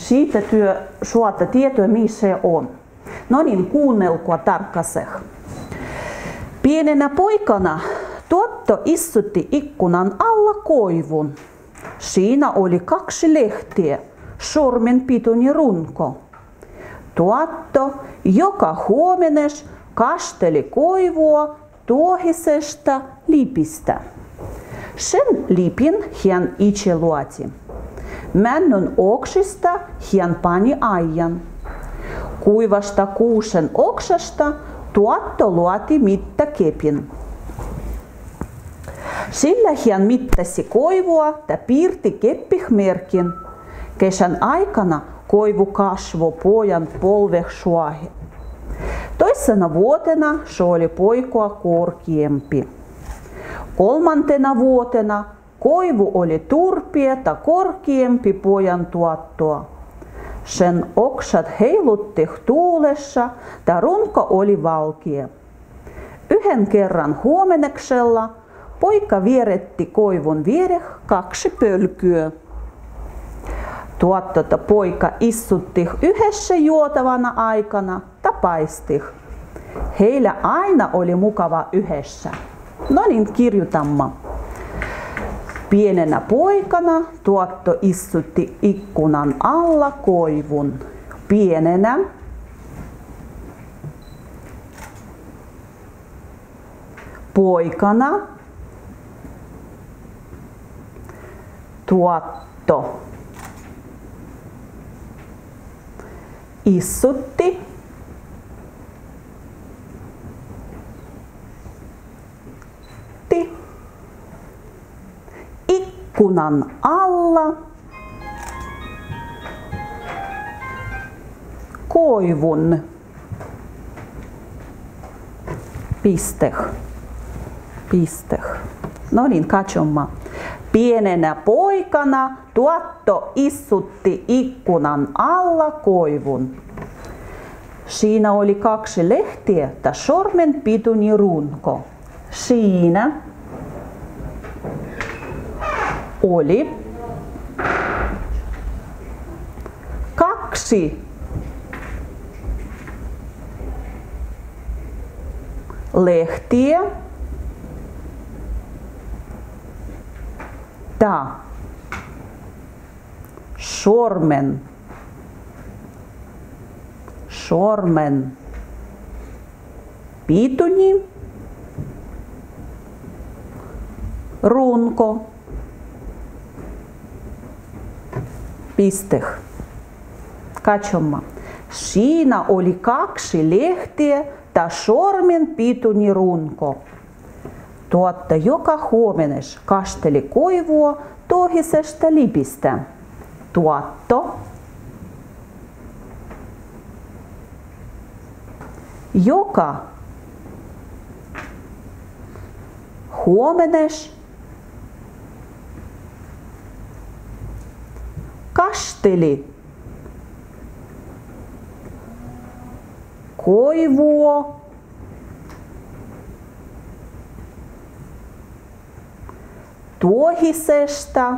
Siitä työ suotta tietoa, missä se on. No niin, kuunnelkaa tarkaseen. Pienenä poikana Tuotto istutti ikkunan alla koivun. Siinä oli 2 lehteä, sormen pituinen runko. Tuotto joka huomenes kasteli koivua tuohisesta lipistä. Sen lipin hän itse luoti. Männyn oksista hän pani aijan. Kuivasta kuusen oksasta Tuotto luoti mittakepin. Sillä hän mittasi koivua ja piirti keppihmerkin. Kesän aikana koivu kasvoi pojan polvehsuahin. Toisena vuotena se oli poikaa korkeampi. 3. vuotena koivu oli turpiota korkeampi pojan Tuottoa. Sen oksat heilutti tuulessa ja runko oli valkea. Yhden kerran huomeneksella poika vieretti koivun viereh 2 pölkyä. Tuotto ja poika istutti yhdessä juotavana aikana ja paisti. Heillä aina oli mukava yhdessä. No niin, kirjoitamme. Pienenä poikana Tuotto istutti ikkunan alla koivun. Pienenä poikana Tuotto istutti ikkunan alla koivun. Piste. No niin, katsomme. Pienenä poikana Tuotto istutti ikkunan alla koivun. Siinä oli 2 lehteä ja sormen pituinen runko. Siinä oli 2 lehteä ja sormen pituinen runko. Piste. Katsomme. Siinä oli 2 lehteä ja sormen pituinen runko. Tuotto joka huomenes kasteli koivua tuohisesta lipistä. Tuotto joka huomenes kasteli koivua tuohisesta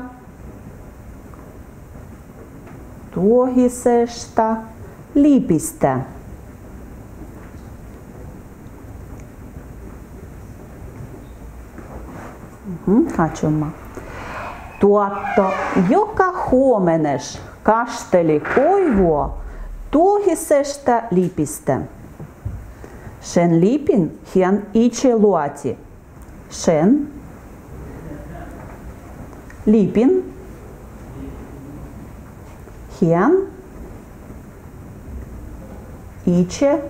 lipistä. Katsomme. Tuotto joka huomenes kasteli koivua tuohisesta lipistä. Sen lipin hän itse luoti. Sen lipin hän itse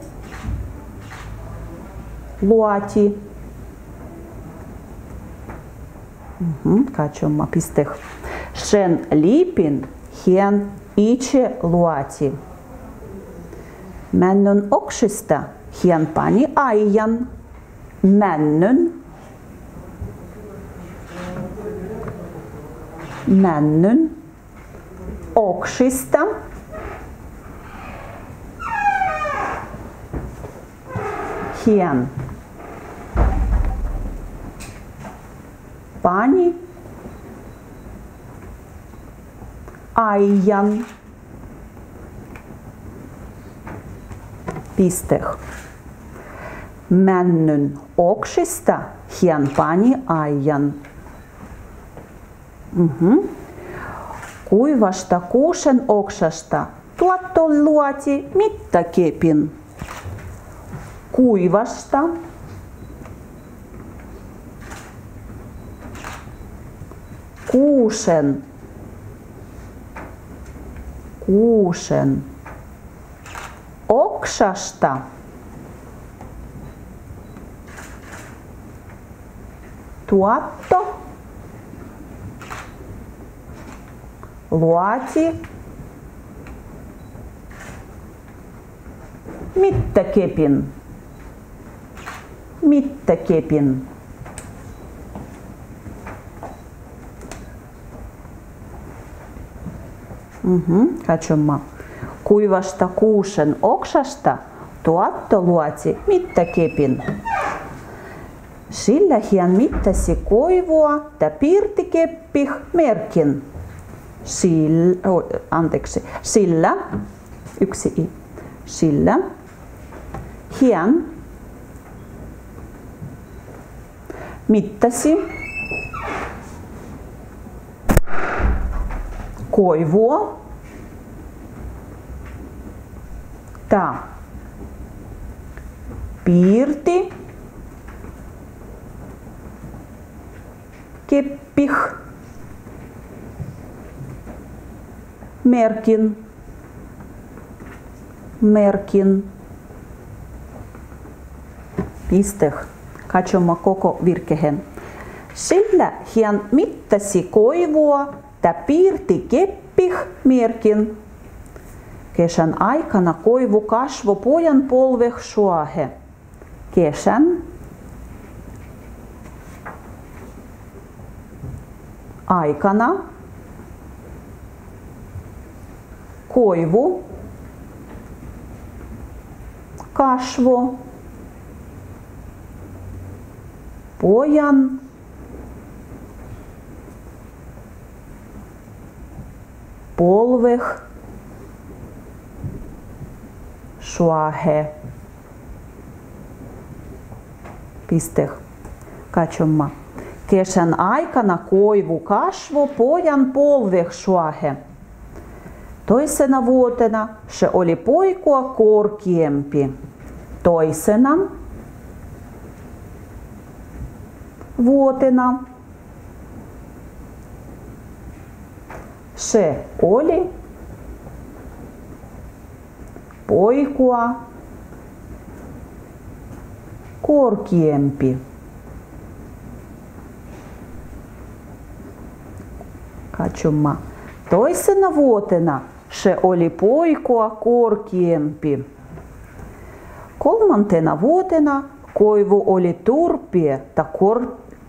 luoti. Katsomme piste. Sen lipin hän itse luoti. Männyn oksista hän pani aijan. Männyn oksista hän pani aijan. Pisteh. Männyn oksista hän pani aijan. Kuivasta kuusen oksasta Tuotto luoti mittakepin. Kuivasta kuusen oksasta Tuotto luoti mittakepin. Katsomaan. Kuivasta kuusen oksasta Tuotto luoti mittakepin. Sillä hän mittasi koivua ja piirti keppih merkin. Sillä hän mittasi koivua ja piirti keppih merkin. Pisteh. Katsomaan koko virkeen. Sillä hän mittasi koivua ja piirti keppih merkin. Kesän aikana koivu kasvoi pojan polveh suohe. Kesän aikana koivu kasvoi pojan polveh suohe. Pisteh. Katsomaan. Kesän aikana koivu kasvoi pojan polveh suohe. Toisena vuotena se oli poikua korkeampi. Toisena vuotena se oli poikua korkeampi. Katsomaan. Toisena vuotena se oli poikua korkeampi. Kolmantena vuotena koivu oli turpi ja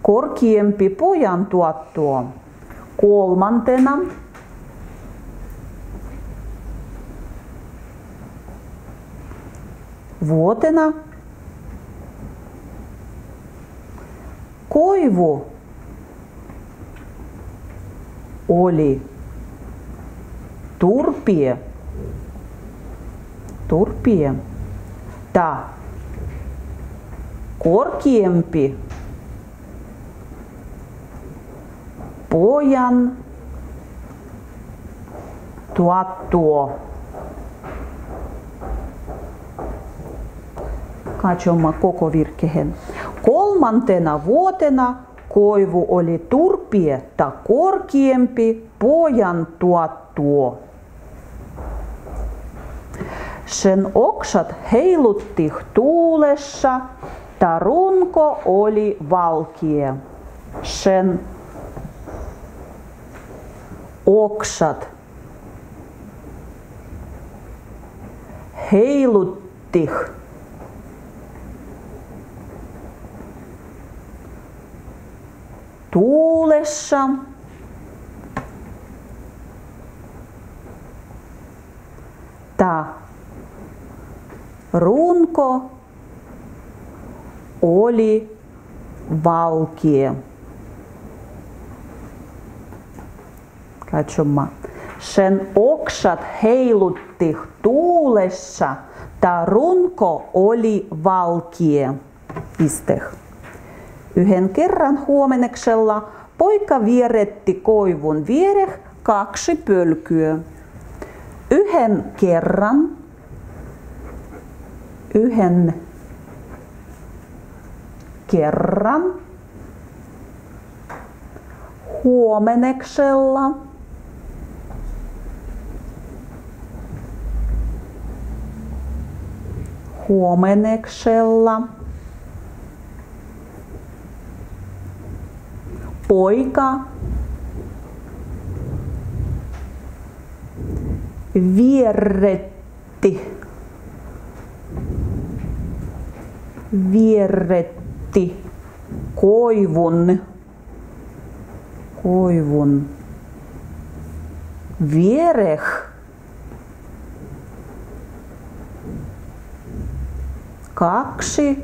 korkeampi pojan tuottoa. Kolmantena vuotena koivu oli turpi ja korkeampi pojan tuottoa. Katsomaan koko virkeen. Kolmantena vuotena koivu oli turpi ja korkeampi pojan tuottoa. Sen oksat heilutti tuulessa ja runko oli valkea. Sen oksat heilutti tuulessa ja runko oli valkea. Katsomaan. Sen oksat heilutti tuulessa Ta runko oli valkea. Piste. Yhden kerran huomeneksella poika vieretti koivun viereh 2 pölkyä. Yhden kerran huomeneksella poika vieretti koivun viereh 2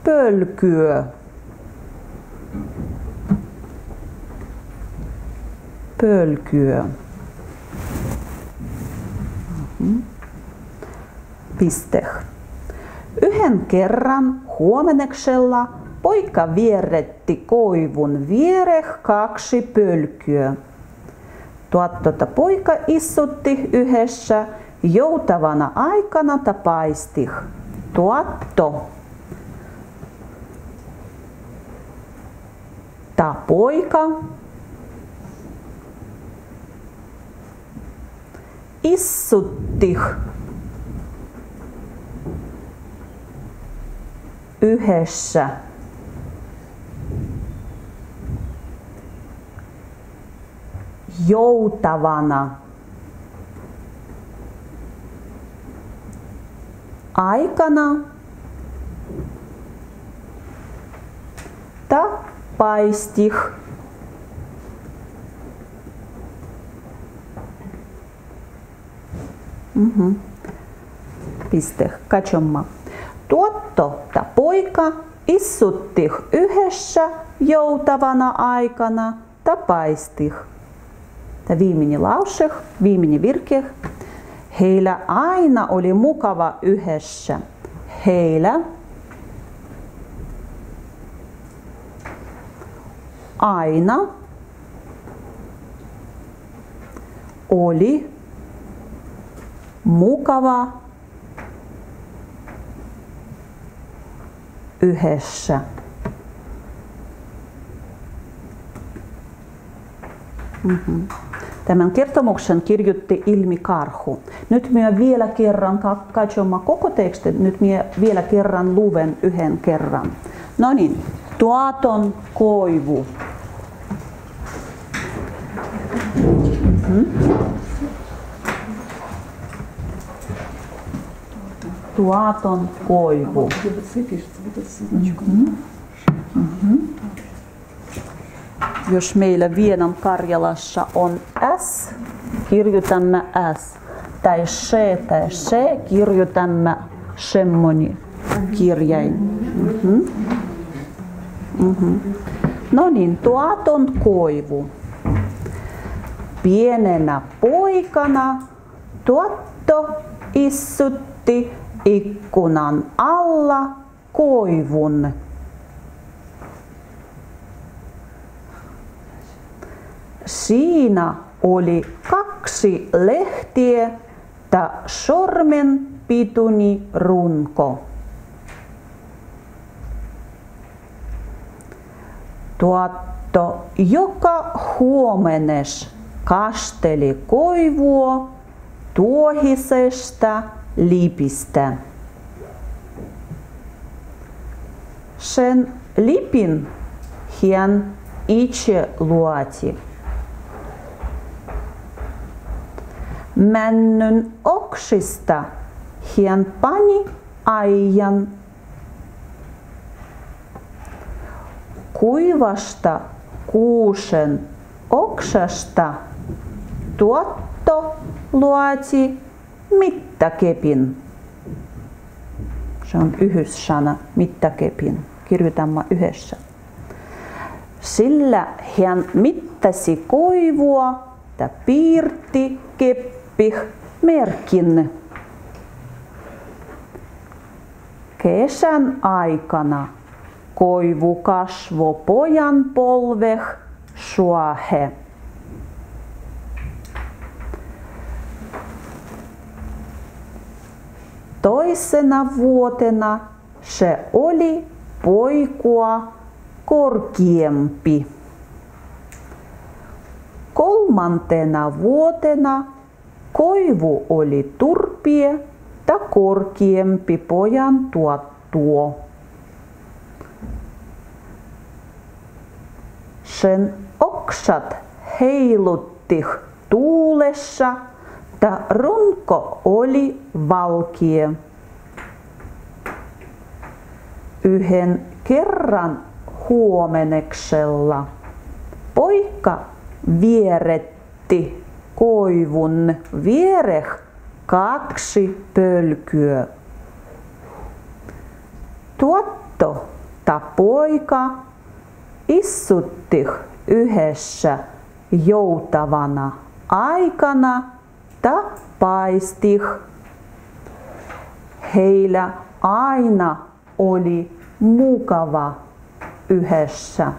pölkyä. Piste. Yhden kerran huomeneksella poika vieretti koivun viereh 2 pölkyä. Poika istutti yhdessä joutavana aikana ta paistih. Ta poika issutti yhdessä joutavana aikana ta paistih. Piste. Katsomme. Ta poika issutti yhdessä joutavana aikana ta paistih. Tämä viimeinen lause, viimeinen virke. Heillä aina oli mukava yhdessä. Heillä aina oli mukava yhdessä. Tämän kertomuksen kirjoitti Ilmi Karhu. Nyt minä vielä kerran katsomme koko tekstin. Nyt minä vielä kerran luen yhden kerran. No niin, tuaton koivu. Tuaton koivu. Jos meillä Vienan Karjalassa on S, kirjoitamme S. Tai se, kirjoitamme semmoinen kirjain. No niin, tuaton koivu. Pienenä poikana Tuotto issutti ikkunan alla koivun. Siinä oli 2 lehtiä ja sormen pituinen runko. Tuotto joka huomenes kasteli koivua tuohisesta lipistä. Sen lipin hän itse luoti. Männyn oksista hän pani aijan. Kuivasta kuusen oksasta Tuotto luoti mittakepin. Se on yhdyssana mittakepin. Kirjoitamme yhdessä. Sillä hän mittasi koivua ja piirti keppi merkin. Kesän aikana koivu kasvo pojan polveh suahe. Toisena vuotena se oli poikua korkeampi. Kolmantena vuotena koivu oli turpie ta korkeampi pojan tuottuo. Sen oksat heilutti tuulessa, ta runko oli valkea. Yhden kerran huomeneksella poika vieretti koivun viereh 2 pölkyä. Tuotto ta poika istutti yhdessä joutavana aikana ta paistih. Heillä aina oli mukava yhdessä.